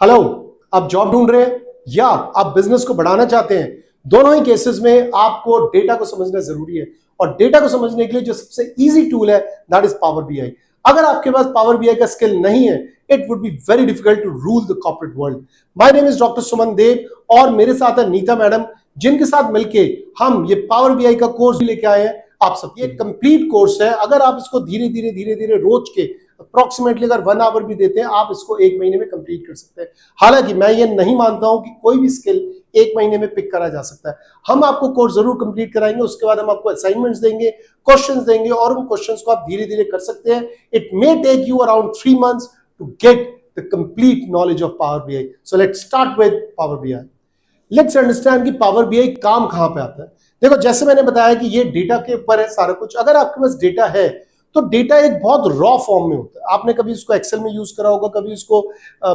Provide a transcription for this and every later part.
Hello, आप job ढूंढ रहे हैं या आप बिजनेस को बढ़ाना चाहते हैं। दोनों ही केसेस में आपको डेटा को समझना जरूरी है और डेटा को समझने के लिए जो सबसे इजी टूल है दैट इज पावर बीआई। अगर आपके पास पावर बीआई का स्किल नहीं है, it would be very difficult to rule the corporate world. My name is doctor Suman Dev और मेरे साथ है नीता मैडम, जिनके साथ मिलके हम ये पावर बीआई का कोर्स लेके आए हैं आप सब। ये कंप्लीट कोर्स है। अगर आप इसको धीरे धीरे रोज के अप्रोक्सीमेटली अगर 1 आवर भी देते हैं, आप इसको 1 महीने में कंप्लीट कर सकते हैं। हालांकि मैं ये नहीं मानता हूं कि कोई भी स्किल 1 महीने में पिक करा जा सकता है। हम आपको कोर्स जरूर कंप्लीट कराएंगे, उसके बाद हम आपको असाइनमेंट्स देंगे, क्वेश्चंस देंगे और उन क्वेश्चंस को आप धीरे धीरे कर सकते हैं। It may take you around 3 months to get the complete knowledge of Power BI. So let's start with Power BI. Let's understand कि पावर बीआई काम कहां पे आता है। देखो, जैसे मैंने बताया कि ये डेटा के ऊपर है सारा कुछ। अगर आपके पास डेटा है तो डेटा एक बहुत रॉ फॉर्म में होता है। आपने कभी इसको एक्सेल में यूज करा होगा, कभी इसको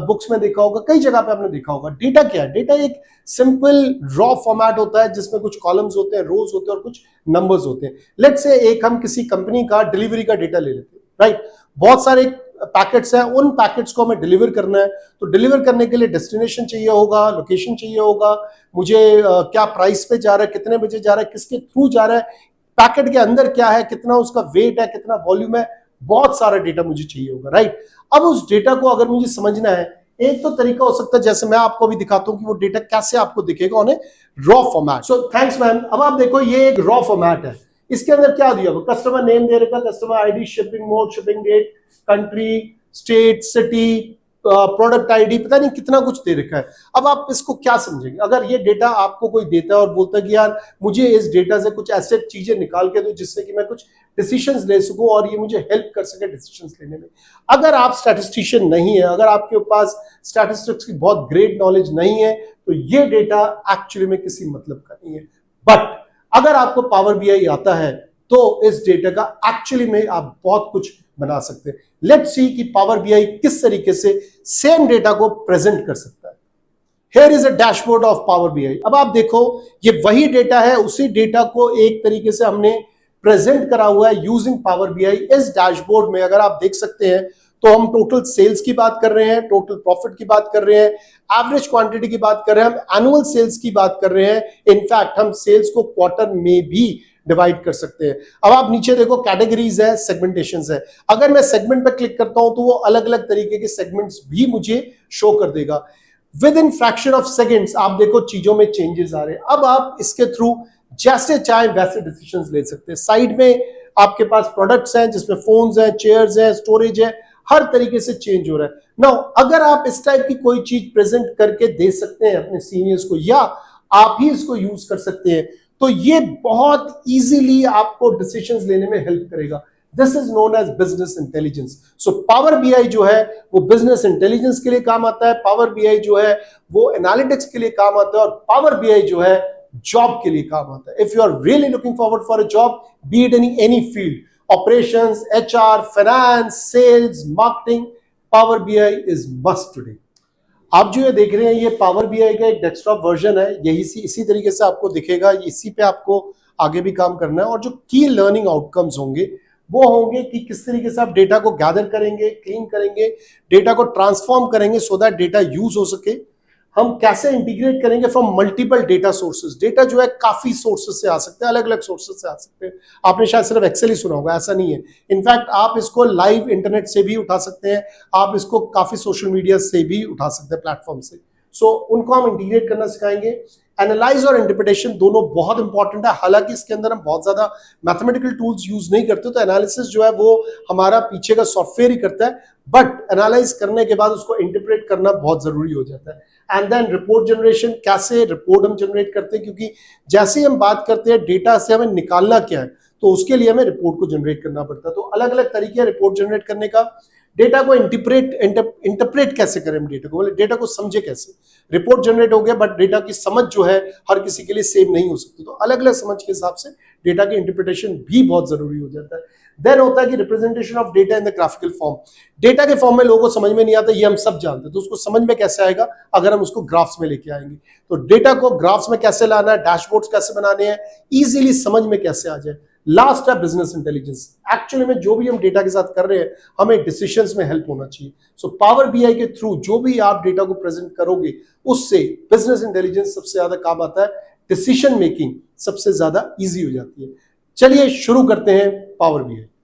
बुक्स में देखा होगा, कई जगह पे आपने देखा होगा। डेटा क्या है? डेटा एक सिंपल रॉ फॉर्मेट होता है जिसमें कुछ कॉलम्स होते हैं, रोज होते हैं और कुछ नंबर्स होते हैं। लेट्स से एक हम किसी कंपनी का डिलीवरी का डेटा ले लेते हैं, राइट। बहुत सारे पैकेट्स हैं, उन पैकेट्स को हमें डिलीवर करना है। तो डिलीवर करने के लिए डेस्टिनेशन चाहिए होगा, लोकेशन चाहिए होगा, मुझे क्या प्राइस पे जा रहा है, कितने बजे जा रहा है, किसके थ्रू जा रहा है, पैकेट के अंदर क्या है, कितना उसका वेट है, कितना वॉल्यूम है, बहुत सारा डेटा मुझे चाहिए होगा, राइट। अब उस डेटा को अगर मुझे समझना है, एक तो तरीका हो सकता है जैसे मैं आपको अभी दिखाता हूं कि वो डेटा कैसे आपको दिखेगा on A raw format. So thanks ma'am. अब आप देखो, ये एक रॉ फॉर्मेट है। इसके अंदर क्या दिया हुआ? कस्टमर नेम दे रखा, customer ID, shipping mode, shipping date, country, state, city, product ID, पता नहीं कितना कुछ दे रखा है। अब आप इसको क्या समझेंगे? अगर ये डेटा आपको कोई देता है और बोलता है कि यार मुझे इस डेटा से कुछ ऐसे चीजें निकाल के दो जिससे कि मैं कुछ डिसीजंस ले सकूं और ये मुझे हेल्प कर सके डिसीजंस लेने में। अगर आप स्टैटिस्टिशियन नहीं है, अगर आपके पास स्टैटिस्टिक्स की बहुत ग्रेट नॉलेज नहीं है, तो ये डेटा एक्चुअली में किसी मतलब का नहीं है। बट अगर आपको पावर बीआई आता है तो इस डेटा का एक्चुअली में आप बहुत कुछ बना सकते हैं। लेट्स सी कि पावर बीआई किस तरीके से सेम डेटा को प्रेजेंट कर सकता है। Here is a dashboard of Power BI। अब आप देखो, ये वही डेटा है, उसी डेटा को एक तरीके से हमने प्रेजेंट करा हुआ है यूजिंग पावर बीआई। इस डैशबोर्ड में अगर आप देख सकते हैं तो हम टोटल सेल्स की बात कर रहे हैं, टोटल प्रॉफिट की बात कर रहे हैं, एवरेज क्वांटिटी की बात कर रहे हैं, हम एनुअल सेल्स की बात कर रहे हैं। इनफैक्ट हम सेल्स को क्वार्टर में भी डिवाइड कर सकते हैं। अब आप नीचे देखो, कैटेगरीज है, सेगमेंटेशंस है। अगर मैं सेगमेंट पर क्लिक करता हूं तो वो अलग अलग तरीके के सेगमेंट्स भी मुझे शो कर देगा। With in fraction of seconds आप देखो चीजों में चेंजेस आ रहे हैं। अब आप इसके थ्रू जैसे चाहे वैसे डिसीजंस ले सकते हैं। साइड में आपके पास प्रोडक्ट्स हैं जिसमें फोन्स हैं, चेयर्स हैं, स्टोरेज है, हर तरीके से चेंज हो रहा है। नाउ अगर आप इस टाइप की कोई चीज प्रेजेंट करके दे सकते हैं अपने सीनियर्स को या आप ही इसको यूज कर सकते हैं, तो ये बहुत इजीली आपको डिसीजंस लेने में हेल्प करेगा। This is known as business intelligence. So Power BI जो है वो बिजनेस इंटेलिजेंस के लिए काम आता है, पावर बीआई जो है वो एनालिटिक्स के लिए काम आता है और पावर बीआई जो है जॉब के लिए काम आता है। If you are really looking forward for a job, be it any field, operations, HR, finance, sales, marketing, Power BI is must today. आप जो ये देख रहे हैं ये पावर बीआई का एक डेस्कटॉप वर्जन है। यही इसी तरीके से आपको दिखेगा, इसी पे आपको आगे भी काम करना है। और जो की लर्निंग आउटकम्स होंगे वो होंगे कि किस तरीके से आप डेटा को गैदर करेंगे, क्लीन करेंगे, डेटा को ट्रांसफॉर्म करेंगे सो दैट डेटा यूज हो सके। हम कैसे इंटीग्रेट करेंगे from multiple data sources. Data जो है काफी सोर्सेज से आ सकते हैं, अलग अलग सोर्सेज से आ सकते हैं। आपने शायद सिर्फ एक्सेल ही सुना होगा, ऐसा नहीं है। इनफैक्ट आप इसको लाइव इंटरनेट से भी उठा सकते हैं, आप इसको काफी सोशल मीडिया से भी उठा सकते हैं, प्लेटफॉर्म से। सो उनको हम इंटीग्रेट करना सिखाएंगे। एनालाइज और इंटरप्रिटेशन दोनों बहुत इंपॉर्टेंट है। हालांकि इसके अंदर हम बहुत ज्यादा मैथमेटिकल टूल्स यूज नहीं करते, तो एनालिसिस जो है वो हमारा पीछे का सॉफ्टवेयर ही करता है। बट एनालाइज करने के बाद उसको इंटरप्रेट करना बहुत जरूरी हो जाता है। एंड देन रिपोर्ट जनरेशन, कैसे रिपोर्ट हम जनरेट करते हैं, क्योंकि जैसे ही हम बात करते हैं डेटा से हमें निकालना क्या है, तो उसके लिए हमें रिपोर्ट को जनरेट करना पड़ता है। तो अलग अलग तरीके हैं रिपोर्ट जनरेट करने का। डेटा को इंटरप्रेट कैसे करें हम डेटा को, बोले डेटा को समझे कैसे। रिपोर्ट जनरेट हो गया बट डेटा की समझ जो है हर किसी के लिए सेम नहीं हो सकती, तो अलग अलग समझ के हिसाब से डेटा की इंटरप्रिटेशन भी बहुत जरूरी हो जाता है। देन होता है कि representation of data in the graphical form. Data के फॉर्म में लोगों को समझ में नहीं आता, ये हम सब जानते हैं। तो उसको समझ में कैसे आएगा अगर हम उसको ग्राफ्स में लेके आएंगे। तो डेटा को ग्राफ्स में कैसे लाना है, डैशबोर्ड्स कैसे बनाने हैं, इजीली समझ में कैसे आ जाए। लास्ट है बिजनेस इंटेलिजेंस। एक्चुअली में जो भी हम डेटा के साथ कर रहे हैं हमें डिसीजंस में हेल्प होना चाहिए। सो पावर बीआई के थ्रू जो भी आप डेटा को प्रेजेंट करोगे उससे बिजनेस इंटेलिजेंस सबसे ज्यादा काम आता है, डिसीजन मेकिंग सबसे ज्यादा इजी हो जाती है। चलिए शुरू करते हैं पावर बीआई।